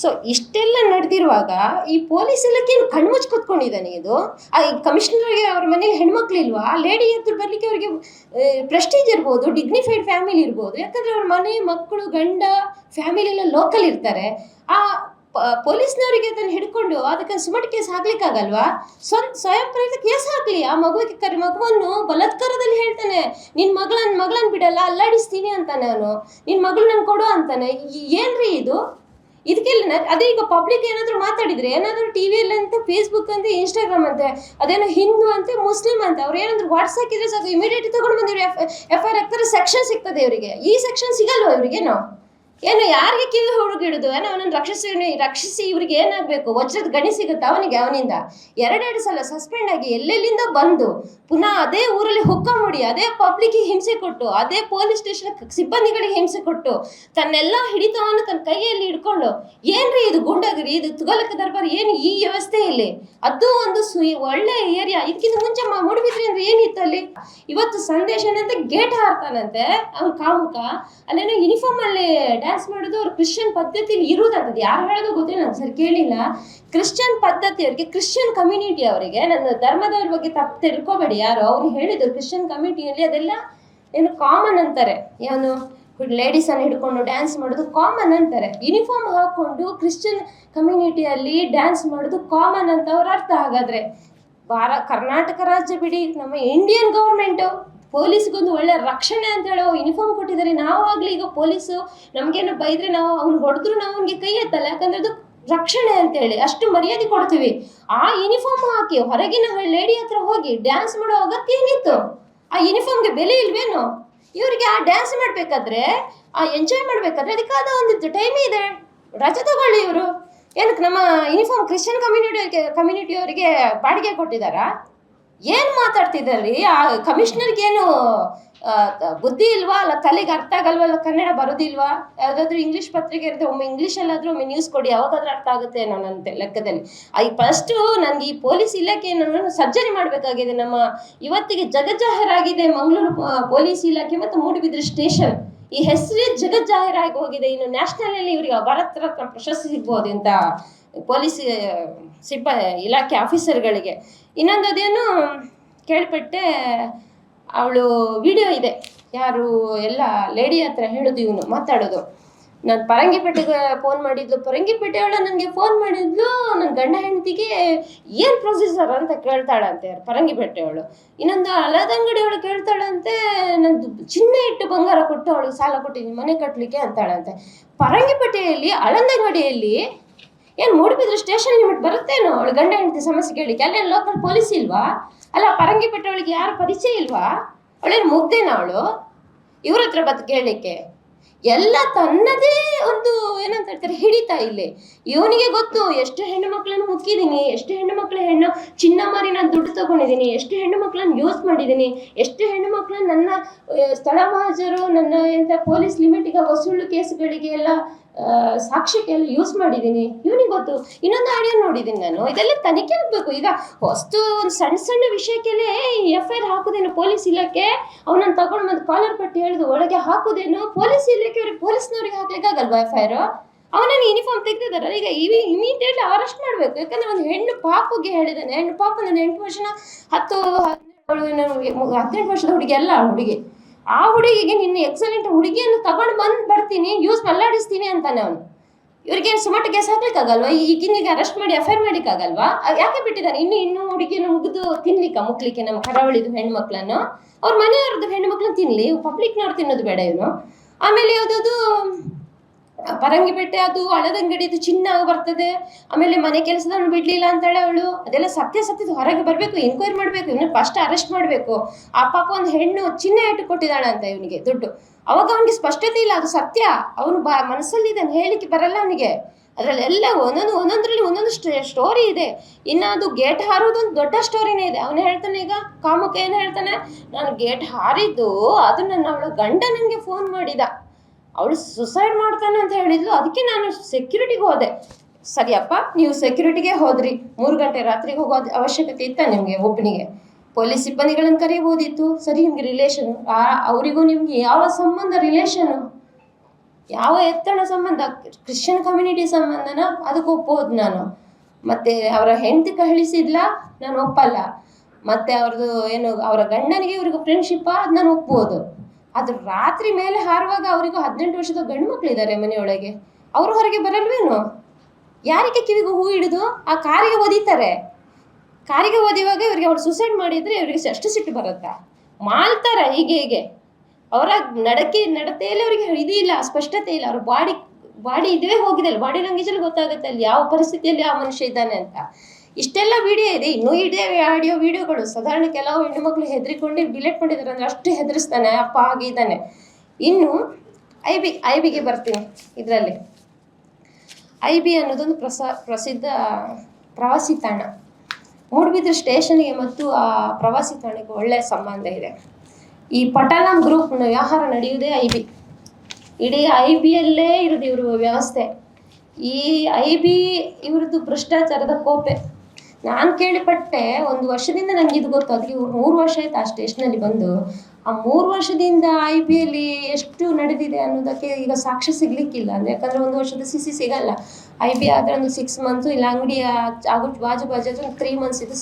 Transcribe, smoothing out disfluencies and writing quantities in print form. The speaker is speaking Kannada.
ಸೊ ಇಷ್ಟೆಲ್ಲ ನಡೆದಿರುವಾಗ ಈ ಪೊಲೀಸ್ ಇಲಾಖೆಯನ್ನು ಕಣ್ಮುಚ್ಚಿ ಕೂತ್ಕೊಂಡಿದ್ದಾನೆ ಇದು. ಆ ಕಮಿಷನರ್ಗೆ ಅವ್ರ ಮನೇಲಿ ಹೆಣ್ಮಕ್ಳಿಲ್ವಾ? ಲೇಡಿ ಎದ್ದು ಬರ್ಲಿಕ್ಕೆ ಅವರಿಗೆ ಪ್ರೆಸ್ಟೀಜ್ ಇರ್ಬೋದು, ಡಿಗ್ನಿಫೈಡ್ ಫ್ಯಾಮಿಲಿ ಇರ್ಬೋದು. ಯಾಕಂದ್ರೆ ಅವ್ರ ಮನೆ ಮಕ್ಕಳು ಗಂಡ ಫ್ಯಾಮಿಲಿ ಎಲ್ಲ ಲೋಕಲ್ ಇರ್ತಾರೆ. ಆ ಪೊಲೀಸ್ನವರಿಗೆ ಅದನ್ನು ಹಿಡ್ಕೊಂಡು ಅದಕ್ಕೆ ಸುಮಟ್ ಕೇಸ್ ಹಾಕ್ಲಿಕ್ಕಾಗಲ್ವಾ? ಸ್ವಯಂ ಪ್ರೇರಿತ ಕೇಸ್ ಹಾಕ್ಲಿ. ಆ ಮಗುವನ್ನು ಬಲಾತ್ಕಾರದಲ್ಲಿ ಹೇಳ್ತಾನೆ, ನಿನ್ ಮಗಳನ್ನ ಬಿಡಲ್ಲ, ಅಲ್ಲಾಡಿಸ್ತೀನಿ ಅಂತಾನೆ ಅವನು. ನಿನ್ ಮಗಳು ನನ್ ಕೊಡು ಅಂತಾನೆ. ಏನ್ರಿ ಇದು? ಇದಕ್ಕೆಲ್ಲ ಅದೇ ಈಗ ಪಬ್ಲಿಕ್ ಏನಾದ್ರು ಮಾತಾಡಿದ್ರೆ, ಏನಾದ್ರು ಟಿವಿಯಲ್ಲಿ ಅಂತೆ, ಫೇಸ್ಬುಕ್ ಅಂತೆ, ಇನ್ಸ್ಟಾಗ್ರಾಮ್ ಅಂತೆ, ಅದೇನೋ ಹಿಂದೂ ಅಂತೆ, ಮುಸ್ಲಿಂ ಅಂತ ಅವ್ರು ಏನಾದ್ರು ವಾಟ್ಸ್ ಹಾಕಿದ್ರೆ ಸಾಕು, ಇಮಿಡಿಯೇಟ್ ತಗೊಂಡು ಬಂದಿವ್ರಿ FIR ಹಾಕ್ತಾರೆ, ಸೆಕ್ಷನ್ ಸಿಗ್ತದೆ ಇವರಿಗೆ. ಈ ಸೆಕ್ಷನ್ ಸಿಗಲ್ವ ಇವ್ರಿಗೇನು? ಏನು ಯಾರಿಗೆ ಕಿವಿ ಹುಡುಗಿಡುದು? ಏನೋ ಅವನನ್ನು ರಕ್ಷಿಸಿ ಇವ್ರಿಗೆ ಏನಾಗಬೇಕು? ವಜ್ರದ ಗಣಿ ಸಿಗುತ್ತೆ ಅವನಿಂದ. ಎರಡೆರಡು ಸಲ ಸಸ್ಪೆಂಡ್ ಆಗಿ ಎಲ್ಲೆಲ್ಲಿಂದ ಬಂದು ಪುನಃ ಅದೇ ಊರಲ್ಲಿ ಹುಕ್ಕ ಮುಡಿ, ಅದೇ ಪಬ್ಲಿಕ್ಗೆ ಹಿಂಸೆ ಕೊಟ್ಟು, ಅದೇ ಪೊಲೀಸ್ ಸ್ಟೇಷನ್ ಸಿಬ್ಬಂದಿಗಳಿಗೆ ಹಿಂಸೆ ಕೊಟ್ಟು, ತನ್ನೆಲ್ಲ ಹಿಡಿತವನ್ನು ತನ್ನ ಕೈಯಲ್ಲಿ ಹಿಡ್ಕೊಂಡು, ಏನ್ರಿ ಇದು ಗುಂಡಗಿರಿ, ಇದು ತುಗಲಕ ದರ್ಬಾರ್, ಏನು ಈ ವ್ಯವಸ್ಥೆಯಲ್ಲಿ? ಅದು ಒಂದು ಒಳ್ಳೆ ಏರಿಯಾ. ಇದಕ್ಕಿಂತ ಮುಂಚೆ ಮೂಡುಬಿದ್ರಿ ಅಂದ್ರೆ ಏನಿತ್ತು ಅಲ್ಲಿ? ಇವತ್ತು ಸಂದೇಶ ಏನಂತ ಗೇಟ್ ಹಾರ್ತಾನಂತೆ ಅವ್ನು ಕಾಮುಕ. ಅಲ್ಲೇನೋ ಯೂನಿಫಾರ್ಮ್ ಅಲ್ಲಿ ಡ್ಯಾನ್ಸ್ ಮಾಡೋದು ಅವ್ರು ಕ್ರಿಶ್ಚಿಯನ್ ಪದ್ಧತಿಯಲ್ಲಿ ಇರುವುದಂತದ್ದು. ಯಾರು ಹೇಳೋದು ಗೊತ್ತಿಲ್ಲ, ನಾನು ಸರಿ ಕೇಳಿಲ್ಲ. ಕ್ರಿಶ್ಚಿಯನ್ ಪದ್ಧತಿಯವರಿಗೆ, ಕ್ರಿಶ್ಚಿಯನ್ ಕಮ್ಯುನಿಟಿ ಅವರಿಗೆ, ನನ್ನ ಧರ್ಮದವ್ರ ಬಗ್ಗೆ ತಪ್ಪು ತಿಳ್ಕೊಬೇಡಿ ಯಾರು. ಅವ್ರು ಹೇಳಿದ್ರು ಕ್ರಿಶ್ಚಿಯನ್ ಕಮ್ಯುನಿಟಿಯಲ್ಲಿ ಅದೆಲ್ಲ ಏನು ಕಾಮನ್ ಅಂತಾರೆ. ಏನು ಲೇಡೀಸನ್ನು ಹಿಡ್ಕೊಂಡು ಡ್ಯಾನ್ಸ್ ಮಾಡೋದು ಕಾಮನ್ ಅಂತಾರೆ. ಯೂನಿಫಾರ್ಮ್ ಹಾಕೊಂಡು ಕ್ರಿಶ್ಚಿಯನ್ ಕಮ್ಯುನಿಟಿಯಲ್ಲಿ ಡ್ಯಾನ್ಸ್ ಮಾಡೋದು ಕಾಮನ್ ಅಂತ ಅವ್ರ ಅರ್ಥ. ಹಾಗಾದ್ರೆ ಕರ್ನಾಟಕ ರಾಜ್ಯ ಬಿಡಿ, ನಮ್ಮ ಇಂಡಿಯನ್ ಗೌರ್ಮೆಂಟು ಪೊಲೀಸ್ಗೊಂದು ಒಳ್ಳೆ ರಕ್ಷಣೆ ಅಂತ ಹೇಳೋ ಯೂನಿಫಾರ್ಮ್ ಕೊಟ್ಟಿದ್ದಾರೆ. ನಾವು ಆಗಲಿ ಈಗ ಪೊಲೀಸು ನಮಗೇನು ಬೈದ್ರೆ, ನಾವು ಅವ್ನು ಹೊಡೆದ್ರು ನಾವು ಅವ್ನಿಗೆ ಕೈ ಎತ್ತಲ್ಲ, ಯಾಕಂದ್ರೆ ಅದು ರಕ್ಷಣೆ ಅಂತೇಳಿ ಅಷ್ಟು ಮರ್ಯಾದೆ ಕೊಡ್ತೀವಿ. ಆ ಯೂನಿಫಾರ್ಮ್ ಹಾಕಿ ಹೊರಗಿನ ಲೇಡಿ ಹತ್ರ ಹೋಗಿ ಡ್ಯಾನ್ಸ್ ಮಾಡೋ ಅಗತ್ಯ ಏನಿತ್ತು? ಆ ಯೂನಿಫಾರ್ಮ್ಗೆ ಬೆಲೆ ಇಲ್ವೇನು? ಇವರಿಗೆ ಆ ಡ್ಯಾನ್ಸ್ ಮಾಡಬೇಕಾದ್ರೆ, ಆ ಎಂಜಾಯ್ ಮಾಡಬೇಕಾದ್ರೆ ಅದಕ್ಕಾದ ಒಂದು ಟೈಮ್ ಇದೆ, ರಜೆ ತಗೊಳ್ಳಿ ಇವರು. ಏನಕ್ಕೆ ನಮ್ಮ ಯೂನಿಫಾರ್ಮ್ ಕ್ರಿಶ್ಚಿಯನ್ ಕಮ್ಯುನಿಟಿಯವರಿಗೆ ಬಾಡಿಗೆ ಕೊಟ್ಟಿದ್ದಾರಾ? ಏನು ಮಾತಾಡ್ತಿದ್ದಾರೆ? ಆ ಕಮಿಷನರ್ಗೇನು ಬುದ್ಧಿ ಇಲ್ವಾ? ಅಲ್ಲ ತಲೆಗೆ ಅರ್ಥ ಆಗಲ್ವಾ? ಅಲ್ಲ ಕನ್ನಡ ಬರೋದಿಲ್ವಾ? ಯಾವುದಾದ್ರೂ ಇಂಗ್ಲೀಷ್ ಪತ್ರಿಕೆ ಇರುತ್ತೆ, ಒಮ್ಮೆ ಇಂಗ್ಲೀಷಲ್ಲಾದರೂ ಒಮ್ಮೆ ನ್ಯೂಸ್ ಕೊಡಿ, ಯಾವಾಗಾದ್ರೂ ಅರ್ಥ ಆಗುತ್ತೆ ಅನ್ನೋ ನನ್ನ ಲೆಕ್ಕದಲ್ಲಿ. ಫಸ್ಟು ನನಗೆ ಈ ಪೊಲೀಸ್ ಇಲಾಖೆಯನ್ನು ಸರ್ಜರಿ ಮಾಡಬೇಕಾಗಿದೆ. ನಮ್ಮ ಇವತ್ತಿಗೆ ಜಗಜ್ಜಾಹೀರಾಗಿದೆ ಮಂಗಳೂರು ಪೊಲೀಸ್ ಇಲಾಖೆ ಮತ್ತು ಮೂಡುಬಿದ್ರೆ ಸ್ಟೇಷನ್. ಈ ಹೆಸರೇ ಜಗಜ್ಜಾಹೀರಾಗಿ ಹೋಗಿದೆ. ಇನ್ನು ನ್ಯಾಷನಲಲ್ಲಿ ಇವರಿಗೆ ಭಾರತ ರತ್ನ ಪ್ರಶಸ್ತಿ ಸಿಗ್ಬೋದು ಇಂಥ ಪೊಲೀಸ್ ಇಲಾಖೆ ಆಫೀಸರ್ಗಳಿಗೆ. ಇನ್ನೊಂದು ಅದೇನು ಕೇಳ್ಪಟ್ಟೆ, ಅವಳು ವಿಡಿಯೋ ಇದೆ, ಯಾರು ಎಲ್ಲ ಲೇಡಿ ಹತ್ರ ಹೇಳೋದು, ಇವನು ಮಾತಾಡೋದು. ನಾನು ಪರಂಗಿಪೇಟೆಗೆ ಫೋನ್ ಮಾಡಿದ್ಲು, ಪರಂಗಿಪೇಟೆಯವಳು ನನಗೆ ಫೋನ್ ಮಾಡಿದ್ಲು, ನನ್ನ ಗಂಡ ಹೆಂಡತಿಗೆ ಏನು ಪ್ರೊಸೀಜರ್ ಅಂತ ಕೇಳ್ತಾಳಂತೆ ಪರಂಗಿಪೇಟೆಯವಳು. ಇನ್ನೊಂದು ಹಳದಂಗಡಿಯವಳು ಕೇಳ್ತಾಳಂತೆ, ನಂದು ಚಿನ್ನ ಇಟ್ಟು ಬಂಗಾರ ಕೊಟ್ಟು ಅವಳಿಗೆ ಸಾಲ ಕೊಟ್ಟಿದ್ದೀನಿ ಮನೆ ಕಟ್ಟಲಿಕ್ಕೆ ಅಂತಾಳಂತೆ. ಪರಂಗಿಪೇಟೆಯಲ್ಲಿ ಹಳದಂಗಡಿಯಲ್ಲಿ ಏನು ಮೂಡುಬಿದ್ರೆ ಸ್ಟೇಷನ್ ಲಿಮಿಟ್ ಬರುತ್ತೇನೋ ಅವಳು ಗಂಡ ಹೆಂಡತಿ ಸಮಸ್ಯೆ ಕೇಳಲಿಕ್ಕೆ? ಅಲ್ಲೇನು ಲೋಕಲ್ ಪೊಲೀಸ್ ಇಲ್ವಾ? ಅಲ್ಲ ಪರಂಗಿಪೇಟೆ ಅವಳಿಗೆ ಯಾರು ಪರಿಚಯ ಇಲ್ವಾ? ಅವಳೇನು ಮುಗ್ದೇನ ಅವಳು ಇವ್ರ ಹತ್ರ ಬತ್ತು ಕೇಳಲಿಕ್ಕೆ? ಎಲ್ಲ ತನ್ನದೇ ಒಂದು ಏನಂತ ಹೇಳ್ತಾರೆ ಹಿಡಿತಾ ಇಲ್ಲಿ. ಇವನಿಗೆ ಗೊತ್ತು ಎಷ್ಟು ಹೆಣ್ಣು ಮಕ್ಕಳನ್ನು ಮುಕ್ಕಿದ್ದೀನಿ, ಎಷ್ಟು ಹೆಣ್ಣು ಮಕ್ಕಳ ಚಿನ್ನ ಮಾರಿ ನಾನು ದುಡ್ಡು ತಗೊಂಡಿದ್ದೀನಿ, ಎಷ್ಟು ಹೆಣ್ಣು ಮಕ್ಕಳನ್ನು ಯೂಸ್ ಮಾಡಿದ್ದೀನಿ, ಎಷ್ಟು ಹೆಣ್ಣು ಮಕ್ಕಳನ್ನು ನನ್ನ ಸ್ಥಳ ಮಹಾಜರು, ನನ್ನ ಎಂಥ ಪೊಲೀಸ್ ಲಿಮಿಟಿಗೆ ವಸೂಲು ಕೇಸುಗಳಿಗೆ ಎಲ್ಲ ಸಾಕ್ಷ್ಯಕ್ಕೆಲ್ಲ ಯೂಸ್ ಮಾಡಿದ್ದೀನಿ. ಇವನಿಗೆ ಗೊತ್ತು. ಇನ್ನೊಂದು ಆಡಿಯೋ ನೋಡಿದ್ದೀನಿ ನಾನು, ಇದೆಲ್ಲ ತನಿಖೆ ಆಗಬೇಕು. ಈಗ ಹೊಸ್ತು ಒಂದು ಸಣ್ಣ ವಿಷಯಕ್ಕೆಲ್ಲೇ FIR ಹಾಕೋದೇನು ಪೊಲೀಸ್ ಇಲಾಖೆ? ಅವನನ್ನು ತಗೊಂಡು ಬಂದು ಕಾಲರ್ ಪಟ್ಟಿ ಹೇಳಿದು ಒಳಗೆ ಹಾಕೋದೇನು ಪೊಲೀಸ್ ಇಲಾಖೆಯವ್ರಿಗೆ? ಪೊಲೀಸ್ನವ್ರಿಗೆ ಹಾಕ್ಲಿಕ್ಕಾಗಲ್ವಾ FIR? ಅವನನ್ನು ಯೂನಿಫಾರ್ಮ್ ತೆಗೆದಿದ್ದಾರೆ, ಈಗ ಇಮಿಡಿಯೇಟ್ ಅರೆಸ್ಟ್ ಮಾಡಬೇಕು. ಯಾಕಂದ್ರೆ ಒಂದು ಹೆಣ್ಣು ಪಾಪುಗೆ ಹೇಳಿದ್ದಾನೆ, ಹೆಣ್ಣು ಪಾಪ ನನ್ನ 8 ವರ್ಷ 18 ವರ್ಷದ ಹುಡುಗಿ ಅಲ್ಲ ಹುಡುಗಿ. ಆ ಹುಡುಗಿಗೆ ನಿನ್ನ ಎಕ್ಸಲೆಂಟ್ ಹುಡುಗಿಯನ್ನು ತಗೊಂಡು ಬರ್ತೀನಿ, ಯೂಸ್ ಮಲ್ಲಾಡಿಸ್ತೀನಿ ಅಂತಾನೆ ಅವನು. ಇವ್ರಿಗೇನು ಸುಮಟ್ಟು ಕೇಸ್ ಹಾಕ್ಲಿಕ್ಕಾಗಲ್ವಾ? ಈಗಿನಿಗೆ ಅರೆಸ್ಟ್ ಮಾಡಿ FIR ಮಾಡ್ಲಿಕ್ಕಾಗಲ್ವಾ? ಯಾಕೆ ಬಿಟ್ಟಿದ್ದಾನೆ? ಇನ್ನೂ ಹುಡುಗಿಯನ್ನು ಮುಗಿದು ಮುಕ್ಲಿಕ್ಕೆ ನಮ್ಮ ಕರಾವಳಿದು ಹೆಣ್ಮಕ್ಳನ್ನು, ಅವ್ರ ಮನೆಯವ್ರದ್ದು ಹೆಣ್ಮಕ್ಳನ್ನ ತಿನ್ಲಿ, ಪಬ್ಲಿಕ್ನವ್ರು ತಿನ್ನೋದು ಬೇಡ ಇವನು. ಆಮೇಲೆ ಯಾವುದಾದ್ರು ಪರಂಗಿಪೇಟೆ ಅದು ಹಳದಂಗಡಿದು ಚಿನ್ನ ಬರ್ತದೆ, ಆಮೇಲೆ ಮನೆ ಕೆಲಸದವನು ಬಿಡ್ಲಿಲ್ಲ ಅಂತಾಳೆ ಅವಳು. ಅದೆಲ್ಲ ಸತ್ಯದ ಹೊರಗೆ ಬರಬೇಕು, ಎನ್ಕ್ವೈರಿ ಮಾಡಬೇಕು, ಇವನು ಫಸ್ಟ್ ಅರೆಸ್ಟ್ ಮಾಡಬೇಕು. ಆ ಪಾಪ ಒಂದು ಹೆಣ್ಣು ಚಿನ್ನ ಇಟ್ಟು ಕೊಟ್ಟಿದ್ದಾಳೆ ಅಂತ ಇವನಿಗೆ ದುಡ್ಡು. ಅವಾಗ ಅವನಿಗೆ ಸ್ಪಷ್ಟತೆ ಇಲ್ಲ, ಅದು ಸತ್ಯ. ಅವನು ಮನಸ್ಸಲ್ಲಿ ಇದನ್ನು ಹೇಳಲಿಕ್ಕೆ ಬರಲ್ಲ ಅವನಿಗೆ. ಅದರಲ್ಲೆಲ್ಲ ಒಂದೊಂದರಲ್ಲಿ ಒಂದೊಂದು ಸ್ಟೋರಿ ಇದೆ. ಇನ್ನು ಅದು ಗೇಟ್ ಹಾರೋದೊಂದು ದೊಡ್ಡ ಸ್ಟೋರಿನೇ ಇದೆ. ಅವನು ಹೇಳ್ತಾನೆ, ಈಗ ಕಾಮುಕ ಏನು ಹೇಳ್ತಾನೆ, ನಾನು ಗೇಟ್ ಹಾರಿದ್ದು ಅದು ನನ್ನ ಅವಳ ಗಂಡ ನನಗೆ ಫೋನ್ ಮಾಡಿದ, ಅವಳು ಸುಸೈಡ್ ಮಾಡ್ತಾನೆ ಅಂತ ಹೇಳಿದ್ಲು, ಅದಕ್ಕೆ ನಾನು ಸೆಕ್ಯೂರಿಟಿಗೆ ಹೋದೆ. ಸರಿಯಪ್ಪ, ನೀವು ಸೆಕ್ಯೂರಿಟಿಗೆ ಹೋದ್ರಿ, 3 ಗಂಟೆ ರಾತ್ರಿಗೆ ಹೋಗೋ ಅವಶ್ಯಕತೆ ಇತ್ತ ನಿಮಗೆ? ಒಬ್ಬನಿಗೆ ಪೊಲೀಸ್ ಸಿಬ್ಬಂದಿಗಳನ್ನು ಕರೀಬೋದಿತ್ತು. ಸರಿ, ನಿಮ್ಗೆ ರಿಲೇಷನು ಅವರಿಗೂ ನಿಮ್ಗೆ ಯಾವ ಸಂಬಂಧ ರಿಲೇಷನು? ಯಾವ ಎತ್ತಣ ಸಂಬಂಧ, ಕ್ರಿಶ್ಚಿಯನ್ ಕಮ್ಯುನಿಟಿ ಸಂಬಂಧನ ಅದಕ್ಕೆ ಒಪ್ಪೋದು ನಾನು. ಮತ್ತು ಅವರ ಹೆಂಡತಿ ಕಳಿಸಿದ್ಲ, ನಾನು ಒಪ್ಪಲ್ಲ. ಮತ್ತು ಅವ್ರದ್ದು ಏನು ಅವರ ಗಂಡನಿಗೆ ಇವ್ರಿಗೆ ಫ್ರೆಂಡ್ಶಿಪ್ಪ, ಅದು ನಾನು ಒಪ್ಬೋದು. ಅದು ರಾತ್ರಿ ಮೇಲೆ ಹಾರುವಾಗ ಅವರಿಗೂ 18 ವರ್ಷದ ಗಂಡು ಮಕ್ಕಳಿದ್ದಾರೆ ಮನೆಯೊಳಗೆ, ಅವರು ಹೊರಗೆ ಬರಲ್ವೇನು? ಯಾರಿಗೆ ಕಿವಿಗೆ ಹೂ ಹಿಡಿದು ಆ ಕಾರಿಗೆ ಒದಿತಾರೆ. ಕಾರಿಗೆ ಒದಿವಾಗ ಇವರಿಗೆ ಅವ್ರು ಸೂಸೈಡ್ ಮಾಡಿದರೆ ಇವರಿಗೆ ಅಷ್ಟು ಸಿಟ್ಟು ಬರುತ್ತಾ? ಮಾಡ್ತಾರೆ ಹೀಗೆ ಅವರ ನಡತೆಯಲ್ಲಿ ಅವರಿಗೆ ಇದು ಇಲ್ಲ, ಸ್ಪಷ್ಟತೆ ಇಲ್ಲ. ಅವ್ರ ಬಾಡಿ ಇದೇ ಹೋಗಿದೆ, ಬಾಡಿ ಲ್ಯಾಂಗ್ವೇಜಲ್ಲಿ ಗೊತ್ತಾಗುತ್ತೆ ಅಲ್ಲಿ ಯಾವ ಪರಿಸ್ಥಿತಿಯಲ್ಲಿ ಆ ಮನುಷ್ಯ ಇದ್ದಾನೆ ಅಂತ. ಇಷ್ಟೆಲ್ಲ ವಿಡಿಯೋ ಇದೆ, ಇನ್ನೂ ಇದೆ ಆಡಿಯೋ ವಿಡಿಯೋಗಳು. ಸಾಧಾರಣ ಕೆಲವು ಹೆಣ್ಣುಮಕ್ಳು ಹೆದರಿಕೊಂಡು ಡಿಲೀಟ್ ಮಾಡಿದ್ದಾರೆ, ಅಂದರೆ ಅಷ್ಟು ಹೆದರಿಸ್ತಾನೆ ಅಪ್ಪ ಆಗಿದ್ದಾನೆ. ಇನ್ನು ಐ ಬಿಗೆ ಬರ್ತೀನಿ. ಇದರಲ್ಲಿ IB ಅನ್ನೋದೊಂದು ಪ್ರಸಿದ್ಧ ಪ್ರವಾಸಿ ತಾಣ. ಮೂಡುಬಿದ್ರೆ ಸ್ಟೇಷನ್ಗೆ ಮತ್ತು ಆ ಪ್ರವಾಸಿ ತಾಣಕ್ಕೆ ಒಳ್ಳೆಯ ಸಂಬಂಧ ಇದೆ. ಈ ಪಟಾಲಂ ಗ್ರೂಪ್ ವ್ಯವಹಾರ ನಡೆಯುವುದೇ IB. ಇಡೀ IBಯಲ್ಲೇ ಇರೋದು ಇವ್ರ ವ್ಯವಸ್ಥೆ. ಈ IB ಇವ್ರದ್ದು ಭ್ರಷ್ಟಾಚಾರದ ಕೋಪೆ. ನಾನು ಕೇಳಿಪಟ್ಟೆ, 1 ವರ್ಷದಿಂದ ನನಗೆ ಇದು ಗೊತ್ತು. ಅದಕ್ಕೆ 3 ವರ್ಷ ಆಯ್ತು ಆ ಸ್ಟೇಷನಲ್ಲಿ ಬಂದು. ಆ 3 ವರ್ಷದಿಂದ IBಯಲ್ಲಿ ಎಷ್ಟು ನಡೆದಿದೆ ಅನ್ನೋದಕ್ಕೆ ಈಗ ಸಾಕ್ಷ್ಯ ಸಿಗ್ಲಿಕ್ಕಿಲ್ಲ. ಅಂದರೆ ಯಾಕಂದರೆ 1 ವರ್ಷದ CC ಸಿಗಲ್ಲ. IB ಆದರೆ ಒಂದು 6 ಮಂತ್ಸು, ಇಲ್ಲ ಅಂಗಡಿಯ ಬಾಜು 3 ಮಂತ್ಸ್ ಇದು